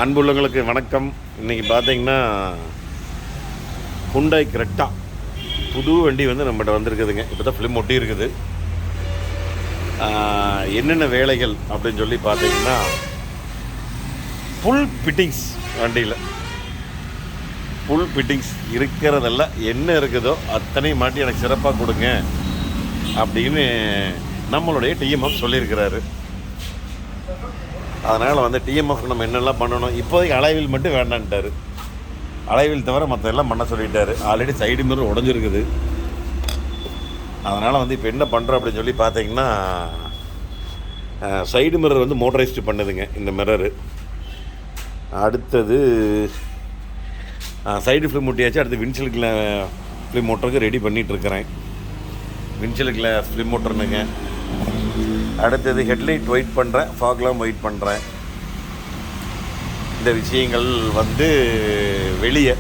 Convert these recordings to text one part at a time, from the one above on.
அன்புள்ளவங்களுக்கு வணக்கம். இன்றைக்கி பார்த்தீங்கன்னா Hyundai Creta புது வண்டி வந்து நம்மகிட்ட வந்திருக்குதுங்க. இப்போ தான் ஃபிலிம் ஒட்டி இருக்குது. என்னென்ன வேலைகள் அப்படின்னு சொல்லி பார்த்தீங்கன்னா ஃபுல் ஃபிட்டிங்ஸ். வண்டியில் ஃபுல் ஃபிட்டிங்ஸ் இருக்கிறதெல்லாம் என்ன இருக்குதோ அத்தனையும் மாட்டி எனக்கு சிறப்பாக கொடுங்க அப்படின்னு நம்மளுடைய டிஎம்எஃப் சொல்லியிருக்கிறாரு. அதனால் வந்து டிஎம்எஃப் நம்ம என்னெல்லாம் பண்ணணும், இப்போதைக்கு அலைவில் மட்டும் வேண்டான்ட்டார். அலைவில் தவிர மற்ற எல்லாம் பண்ண சொல்லிட்டார். ஆல்ரெடி சைடு மிரர் உடஞ்சிருக்குது. அதனால் வந்து இப்போ என்ன பண்ணுறோம் அப்படின்னு சொல்லி பார்த்தீங்கன்னா சைடு மிரர் வந்து மோட்டரைஸ்டு பண்ணுதுங்க இந்த மிரரு. அடுத்தது சைடு ஃபிலிம் ஒட்டியாச்சு. அடுத்து வின்ஷியல் ஃபிலிம் ஓட்டருக்கு ரெடி பண்ணிகிட்ருக்கிறேன். வின்ஷியல் கிளாஸ் ஃபிலிம் ஓட்டருனுங்க. அடுத்தது ஹெட்லைட் ஒயிட் பண்ணுறேன், ஃபாக்லாம் ஒயிட் பண்ணுறேன். இந்த விஷயங்கள் வந்து வெளியே.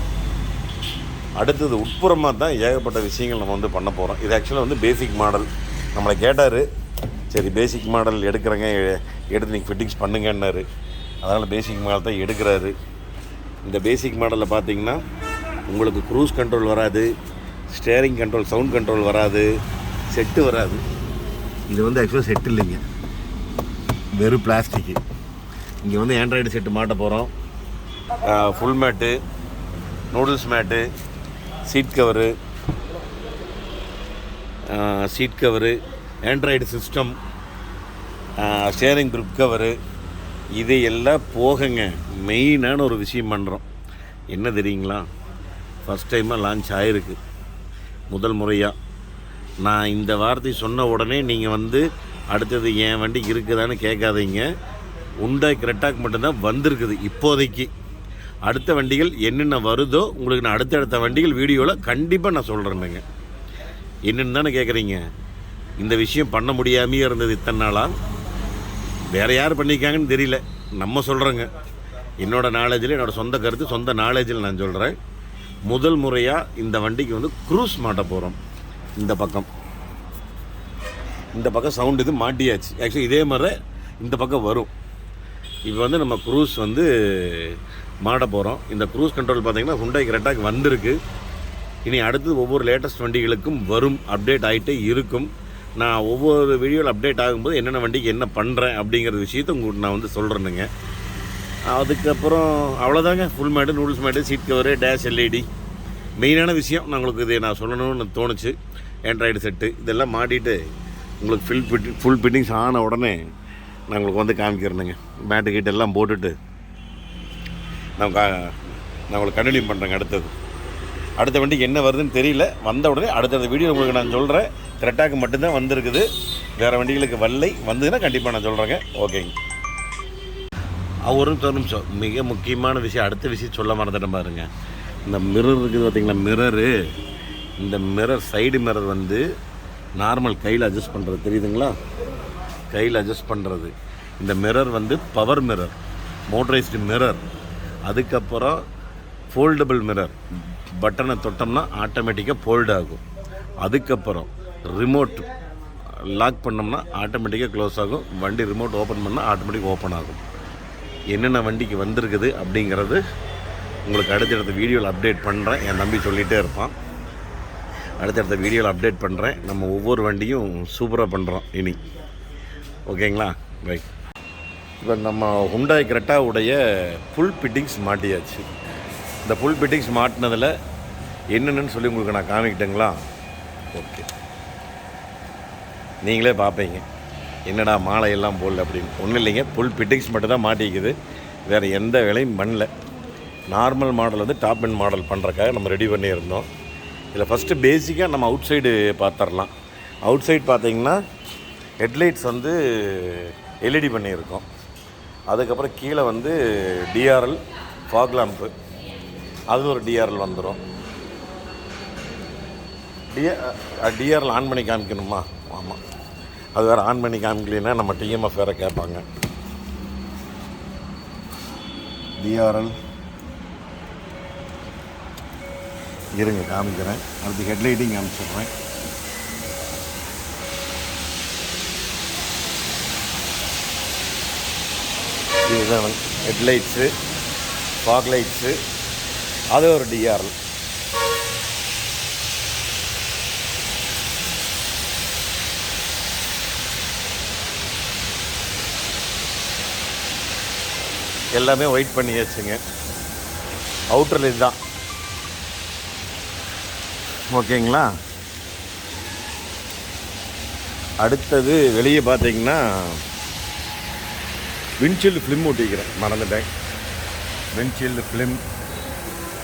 அடுத்தது உட்புறமாக தான் ஏகப்பட்ட விஷயங்கள் நம்ம வந்து பண்ண போகிறோம். இது ஆக்சுவலாக வந்து பேசிக் மாடல். நம்மளை கேட்டார், சரி பேசிக் மாடல் எடுக்கிறேங்க, எடுத்து நீங்கள் ஃபிட்டிங்ஸ் பண்ணுங்கன்னாரு. அதனால் பேசிக் மாடல் தான் எடுக்கிறாரு. இந்த பேசிக் மாடலில் பார்த்தீங்கன்னா உங்களுக்கு க்ரூஸ் கண்ட்ரோல் வராது, ஸ்டேரிங் கண்ட்ரோல், சவுண்ட் கண்ட்ரோல் வராது, செட்டு வராது. இது வந்து ஆக்சுவலாக செட்டு இல்லைங்க, வெறும் பிளாஸ்டிக்கு. இங்கே வந்து ஆண்ட்ராய்டு செட்டு மாட்ட போகிறோம். Full mat, noodles mat, seat cover, android system, steering grip cover, இது எல்லாம் போகங்க. மெயினான ஒரு விஷயம் பண்ணுறோம். என்ன தெரியுங்களா, ஃபஸ்ட் டைமாக லான்ச் ஆகிருக்கு, முதல் முறையாக. நான் இந்த வார்த்தை சொன்ன உடனே நீங்கள் வந்து அடுத்தது என் வண்டி இருக்குதான்னு கேட்காதீங்க. Hyundai Cretaக்கு மட்டும்தான் வந்திருக்குது இப்போதைக்கு. அடுத்த வண்டிகள் என்னென்ன வருதோ உங்களுக்கு நான் அடுத்தடுத்த வண்டிகள் வீடியோவில் கண்டிப்பாக நான் சொல்கிறேனுங்க. என்னென்னு தானே கேட்குறீங்க. இந்த விஷயம் பண்ண முடியாமையே இருந்தது இத்தனை நாளாக. வேறு யார் பண்ணியிருக்காங்கன்னு தெரியல, நம்ம சொல்கிறேங்க. என்னோடய நாலேஜில், என்னோடய சொந்த கருத்து, சொந்த நாலேஜில் நான் சொல்கிறேன். முதல் முறையாக இந்த வண்டிக்கு வந்து க்ரூஸ் மாட்ட போகிறோம். இந்த பக்கம் சவுண்டு இது மாட்டியாச்சு. ஆக்சுவலி இதே மாதிரி இந்த பக்கம் வரும். இப்போ வந்து நம்ம க்ரூஸ் வந்து மாட்ட போகிறோம். இந்த க்ரூஸ் கண்ட்ரோல் பார்த்திங்கன்னா Hyundai Cretaக்கு வந்திருக்கு. இனி அடுத்து ஒவ்வொரு லேட்டஸ்ட் வண்டிகளுக்கும் வரும், அப்டேட் ஆகிட்டே இருக்கும். நான் ஒவ்வொரு வீடியோவில் அப்டேட் ஆகும்போது என்னென்ன வண்டிக்கு என்ன பண்ணுறேன் அப்படிங்கிற விஷயத்தை உங்களுக்கு நான் வந்து சொல்கிறேனுங்க. அதுக்கப்புறம் அவ்வளோதாங்க. Full mat, noodles mat, seat cover, dash LED, மெயினான விஷயம் நான் உங்களுக்கு இதை நான் சொல்லணும்னு தோணுச்சு. ஆண்ட்ராய்டு செட்டு இதெல்லாம் மாட்டிட்டு உங்களுக்கு ஃபுல் ஃபிட்டிங்ஸ் ஆன உடனே நான் உங்களுக்கு வந்து காமிக்கிறேனுங்க. மேட்டு கிட்ட எல்லாம் போட்டுட்டு நான் உங்களுக்கு கண்டினியூ பண்ணுறேங்க. அடுத்த வண்டிக்கு என்ன வருதுன்னு தெரியல. வந்த உடனே அடுத்தடுத்த வீடியோ உங்களுக்கு நான் சொல்கிறேன். Cretaக்கு மட்டும்தான் வந்திருக்குது, வேறு வண்டிகளுக்கு வரலை. வந்ததுன்னா கண்டிப்பாக நான் சொல்கிறேங்க. ஓகேங்க. ஒரு நிமிஷம், மிக முக்கியமான விஷயம், அடுத்த விஷயம் சொல்ல மறந்துட்டேன் பாருங்க. இந்த மிரர் இருக்குது பார்த்திங்களா, மிரரு. இந்த மிரர், சைடு மிரர் வந்து நார்மல் கையில் அட்ஜஸ்ட் பண்ணுறது தெரியுதுங்களா, கையில் அட்ஜஸ்ட் பண்ணுறது. இந்த மிரர் வந்து பவர் மிரர், மோட்டரைஸ்டு மிரர். அதுக்கப்புறம் ஃபோல்டபுள் மிரர், பட்டனை தொட்டோம்னா ஆட்டோமேட்டிக்காக ஃபோல்டு ஆகும். அதுக்கப்புறம் ரிமோட் லாக் பண்ணோம்னா ஆட்டோமேட்டிக்காக க்ளோஸ் ஆகும். வண்டி ரிமோட் ஓப்பன் பண்ணால் ஆட்டோமேட்டிக் ஓப்பன் ஆகும். என்னென்ன வண்டிக்கு வந்திருக்குது அப்படிங்கிறது உங்களுக்கு அடுத்தடுத்த வீடியோவில் அப்டேட் பண்ணுறேன். என் தம்பி சொல்லிகிட்டே இருப்பான். அடுத்தடுத்த வீடியோவில் அப்டேட் பண்ணுறேன். நம்ம ஒவ்வொரு வண்டியும் சூப்பராக பண்ணுறோம் இனி. ஓகேங்களா, ரைட். இப்போ நம்ம Hyundai Cretaவுடைய ஃபுல் ஃபிட்டிங்ஸ் மாட்டியாச்சு. இந்த ஃபுல் ஃபிட்டிங்ஸ் மாட்டினதில் என்னென்னு சொல்லி உங்களுக்கு நான் காமிக்கிட்டேங்களா. ஓகே, நீங்களே பார்ப்பீங்க என்னடா மாலையெல்லாம் போடல அப்படின்னு. ஒன்றும் இல்லைங்க, ஃபுல் ஃபிட்டிங்ஸ் மட்டும் தான் மாட்டிக்குது, வேறு எந்த வேலையும் பண்ணல. நார்மல் மாடல் வந்து டாப் எண்ட் மாடல் பண்ணுறக்காக நம்ம ரெடி பண்ணியிருந்தோம். இதில் ஃபஸ்ட்டு பேசிக்காக நம்ம அவுட் சைடு பார்த்துடலாம். அவுட் சைடு பார்த்திங்கன்னா ஹெட்லைட்ஸ் வந்து எல்இடி பண்ணியிருக்கோம். அதுக்கப்புறம் கீழே வந்து டிஆர்எல் ஃபாக் லாம்ப்பு, அது ஒரு டிஆர்எல் வந்துடும். டிஆர்எல் ஆன் பண்ணி காமிக்கணுமா? ஆமாம், அது வேறு ஆன் பண்ணி காமிக்கலைன்னா நம்ம டிஎம்எஃப் வேறு கேட்பாங்க. டிஆர்எல் இருங்க காமிக்கிறேன். அடுத்து ஹெட்லைட்டிங் காமிச்சிடுறேன். இதுதான் ஹெட்லைட்ஸு. ஃபாக் லைட்ஸு, அது ஒரு டிஆர்எல். எல்லாமே ஒயிட் பண்ணியாச்சுங்க. அவுட்டரில் இதுதான். ஓகேங்களா. அடுத்தது வெளியே பார்த்தீங்கன்னா விண்ட்ஷீல்டு ஃபிலிம் ஒட்டிக்கிறேன், மறந்துட்டேன். விண்ட்ஷீல்டு ஃபிலிம்,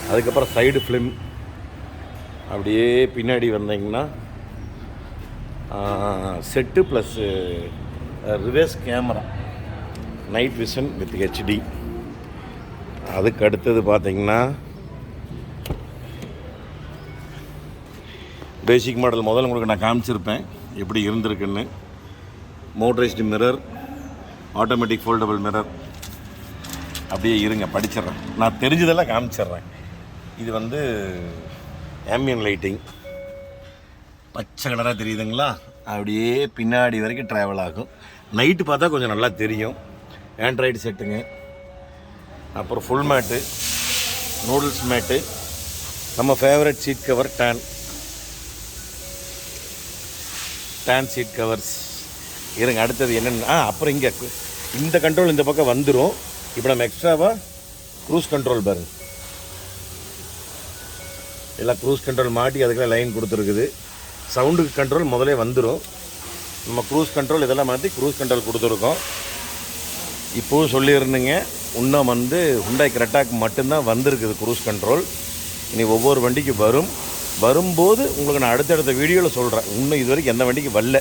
அதுக்கப்புறம் சைடு ஃபிலிம். அப்படியே பின்னாடி வந்தீங்கன்னா set plus reverse camera, night vision with HD. அதுக்கு அடுத்தது பார்த்தீங்கன்னா பேசிக் மாடல் முதல்ல உங்களுக்கு நான் காமிச்சிருப்பேன் எப்படி இருந்திருக்குன்னு. Motorised mirror, automatic foldable mirror. அப்படியே இருங்க, படிச்சிட்றேன். நான் தெரிஞ்சதெல்லாம் காமிச்சிட்றேன். இது வந்து ஆம்பியன் லைட்டிங், பச்சை கலராக தெரியுதுங்களா, அப்படியே பின்னாடி வரைக்கும் ட்ராவல் ஆகும். நைட்டு பார்த்தா கொஞ்சம் நல்லா தெரியும். ஆண்ட்ராய்டு செட்டுங்க. அப்புறம் ஃபுல் மேட்டு, நூடுல்ஸ் மேட்டு, நம்ம favourite seat cover, tan seat covers. இருங்க, அடுத்தது என்னென்னா அப்புறம் இங்கே இந்த கண்ட்ரோல் இந்த பக்கம் வந்துடும். இப்போ நம்ம எக்ஸ்ட்ராவாக க்ரூஸ் கண்ட்ரோல் பாருங்க, எல்லாம் க்ரூஸ் கண்ட்ரோல் மாட்டி அதுக்கெல்லாம் லைன் கொடுத்துருக்குது. சவுண்டுக்கு கண்ட்ரோல் முதலே வந்துடும். நம்ம க்ரூஸ் கண்ட்ரோல் இதெல்லாம் மாற்றி க்ரூஸ் கண்ட்ரோல் கொடுத்துருக்கோம். இப்போவும் சொல்லியிருந்தீங்க, இன்னும் வந்து Hyundai Cretaக்கு மட்டும்தான் வந்திருக்குது க்ரூஸ் கண்ட்ரோல். இனி ஒவ்வொரு வண்டிக்கு வரும்போது உங்களுக்கு நான் அடுத்தடுத்த வீடியோவில் சொல்கிறேன். இன்னும் இது வரைக்கும் எந்த வண்டிக்கு வரல,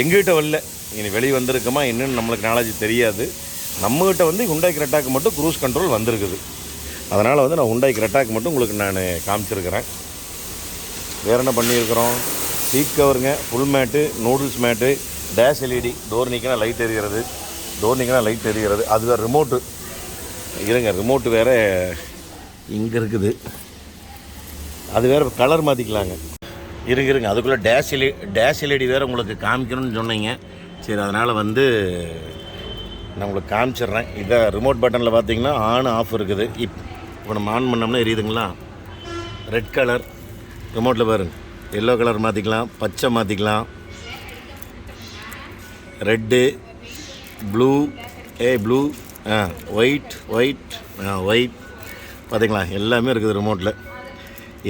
எங்ககிட்ட வரல. இனி வெளியே வந்திருக்குமா என்னென்னு நம்மளுக்கு நாலேஜ் தெரியாது. நம்மகிட்ட வந்து Hyundai Cretaக்கு மட்டும் க்ரூஸ் கண்ட்ரோல் வந்திருக்குது. அதனால் வந்து நான் Hyundai Cretaக்கு மட்டும் உங்களுக்கு நான் காமிச்சிருக்கிறேன். வேறு என்ன பண்ணியிருக்கிறோம்? சீட் கவருங்க, full mat, noodles mat, dash LED, door நீக்கினா லைட் எரிகிறது. அது வேறு ரிமோட்டு. இருங்க, ரிமோட்டு வேறு இங்கே இருக்குது. அது வேறு கலர் மாற்றிக்கலாங்க. இருங்க, அதுக்குள்ளே டேஷ் எல்இடி வேறு உங்களுக்கு காமிக்கணும்னு சொன்னீங்க. சரி, அதனால் வந்து நான் உங்களுக்கு காமிச்சிட்றேன். இதை ரிமோட் பட்டனில் பார்த்தீங்கன்னா ஆன் ஆஃப் இருக்குது. இப்போ நம்ம ஆன் பண்ணோம்னா எரியுதுங்களா, ரெட் கலர். ரிமோட்டில் பாருங்க, எல்லோ கலர் மாற்றிக்கலாம், பச்சை மாற்றிக்கலாம், ரெட்டு, ப்ளூ, ஒயிட் பார்த்தீங்களா, எல்லாமே இருக்குது ரிமோட்டில்.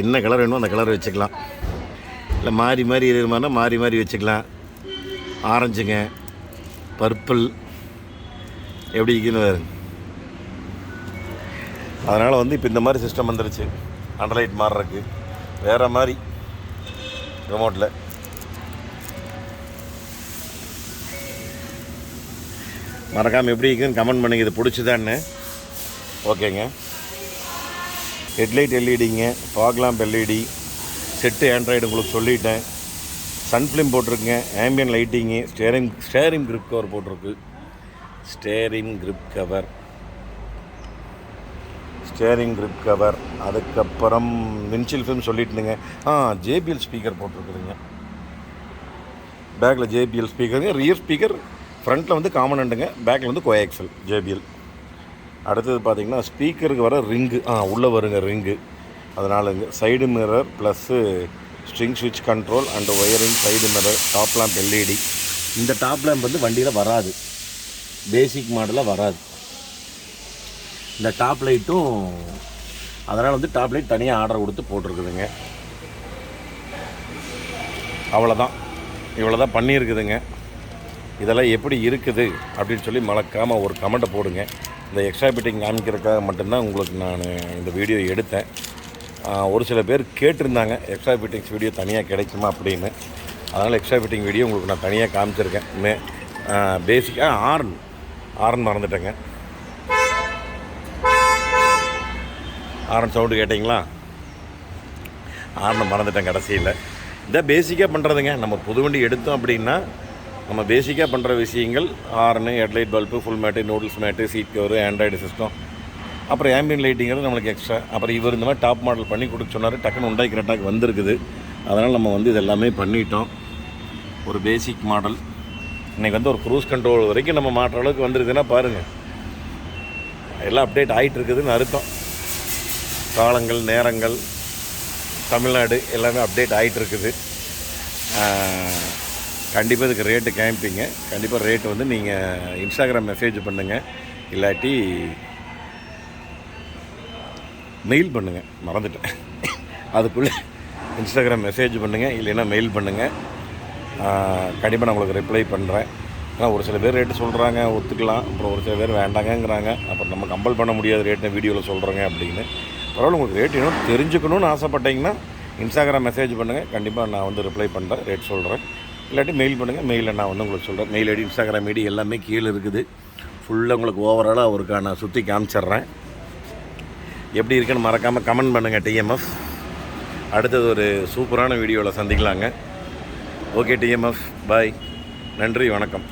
என்ன கலர் வேணுமோ அந்த கலர் வச்சுக்கலாம். இல்லை மாறி இருக்கிற மாதிரினா மாறி வச்சுக்கலாம். ஆரஞ்சுங்க, பர்பிள், எப்படி இருக்குன்னு வேறு. அதனால் வந்து இப்போ இந்த மாதிரி சிஸ்டம் வந்துருச்சு. அண்டர்லைட் மாறுறதுக்கு வேறு மாதிரி ரிமோட்டில். மறக்காமல் எப்படி இருக்குன்னு கமெண்ட் பண்ணுங்க, இது பிடிச்சிதான்னு. ஓகேங்க. ஹெட்லைட் எல்இடிங்க, fog lamp LED, set android உங்களுக்கு சொல்லிட்டேன். சன் ஃபிலிம் போட்டிருக்குங்க, ambient lighting, steering grip cover போட்டிருக்கு. Steering grip cover. அதுக்கப்புறம் விண்ட்ஷீல்ட் ஃபிலிம் சொல்லிட்டுங்க. ஜேபிஎல் ஸ்பீக்கர் போட்டிருக்குதுங்க. பேக்கில் ஜேபிஎல் ஸ்பீக்கருங்க, ரியர் ஸ்பீக்கர். ஃப்ரண்ட்டில் வந்து காமனண்ட்டுங்க, பேக்கில் வந்து கோஆக்சல் ஜேபிஎல். அடுத்தது பார்த்திங்கன்னா ஸ்பீக்கருக்கு வர ரிங்கு, உள்ளே வருங்க ரிங்கு. அதனாலங்க சைடு மிரர் ப்ளஸ்ஸு ஸ்ட்ரிங் ஸ்விட்ச் control and wiring, side mirror, top lamp LED. இந்த டாப் லேம்ப் வந்து வண்டியில் வராது, பேசிக் மாடலில் வராது. இந்த டாப் லைட்டும் அதனால் வந்து டாப் லைட் தனியாக ஆர்டர் கொடுத்து போட்டிருக்குதுங்க. அவ்வளோதான், இவ்வளோ தான் பண்ணியிருக்குதுங்க. இதெல்லாம் எப்படி இருக்குது அப்படின்னு சொல்லி மறக்காமல் ஒரு கமெண்ட்டை போடுங்க. இந்த எக்ஸ்ட்ரா ஃபிட்டிங் காமிக்கிறதுக்காக மட்டும்தான் உங்களுக்கு நான் இந்த வீடியோ எடுத்தேன். ஒரு சில பேர் கேட்டிருந்தாங்க எக்ஸ்ட்ரா ஃபிட்டிங்ஸ் வீடியோ தனியாக கிடைக்குமா அப்படின்னு. அதனால் எக்ஸ்ட்ரா ஃபிட்டிங் வீடியோ உங்களுக்கு நான் தனியாக காமிச்சிருக்கேன். பேசிக்காக ஆரன் மறந்துட்டேங்க. ஆரன் சவுண்டு கேட்டிங்களா? ஆரனை மறந்துட்டேன் கடைசியில். இதான் பேசிக்காக பண்ணுறதுங்க. நம்ம புது வண்டி எடுத்தோம் அப்படின்னா நம்ம பேசிக்காக பண்ணுற விஷயங்கள் horn, headlight bulb, full mat, noodles mat, seat cover, android system, அப்புறம் ஆம்பியன் லைட்டிங்கிறது நம்மளுக்கு எக்ஸ்ட்ரா. அப்புறம் இவர் இந்த மாதிரி டாப் மாடல் பண்ணி கொடுக்க சொன்னார். டக்குன்னு Hyundai Cretaக்கு வந்திருக்குது. அதனால் நம்ம வந்து இதெல்லாமே பண்ணிட்டோம். ஒரு பேசிக் மாடல் இன்றைக்கி வந்து ஒரு க்ரூஸ் கண்ட்ரோல் வரைக்கும் நம்ம மாட்டுற அளவுக்கு வந்துருக்குதுன்னா பாருங்கள். எல்லாம் அப்டேட் ஆகிட்டு இருக்குதுன்னு அர்த்தம். காலங்கள், நேரங்கள், தமிழ்நாடு எல்லாமே அப்டேட் ஆகிட்டு இருக்குது. கண்டிப்பாக இதுக்கு ரேட்டு கேட்பீங்க. கண்டிப்பாக ரேட்டு வந்து நீங்கள் இன்ஸ்டாகிராம் மெசேஜ் பண்ணுங்கள், இல்லாட்டி மெயில் பண்ணுங்கள். மறந்துட்டேன், அதுக்குள்ளே இன்ஸ்டாகிராம் மெசேஜ் பண்ணுங்கள், இல்லைன்னா மெயில் பண்ணுங்கள். கண்டிப்பாக நான் உங்களுக்கு ரிப்ளை பண்ணுறேன். ஏன்னா ஒரு சில பேர் ரேட்டு சொல்கிறாங்க, ஒத்துக்கலாம். அப்புறம் ஒரு சில பேர் வேண்டாங்கங்கிறாங்க. அப்புறம் நம்ம கம்பல் பண்ண முடியாத ரேட்டை வீடியோவில் சொல்கிறேங்க அப்படின்னு. பரவாயில்ல, உங்களுக்கு ரேட் இன்னும் தெரிஞ்சுக்கணும்னு ஆசைப்பட்டீங்கன்னா இன்ஸ்டாகிராம் மெசேஜ் பண்ணுங்கள். கண்டிப்பாக நான் வந்து ரிப்ளை பண்ணுறேன், ரேட் சொல்கிறேன். இல்லாட்டி மெயில் பண்ணுங்கள், மெயிலில் நான் வந்து உங்களுக்கு சொல்கிறேன். மெயில் ஐடி, இன்ஸ்டாகிராம் ஐடி எல்லாமே கீழே இருக்குது. ஃபுல்லாக உங்களுக்கு ஓவராலாக அவருக்காக நான் சுற்றி காமிச்சிட்றேன். எப்படி இருக்குன்னு மறக்காமல் கமெண்ட் பண்ணுங்கள் டிஎம்எஃப். அடுத்தது ஒரு சூப்பரான வீடியோவில் சந்திக்கலாங்க. ஓகே டிஎம்எஃப், பாய், நன்றி, வணக்கம்.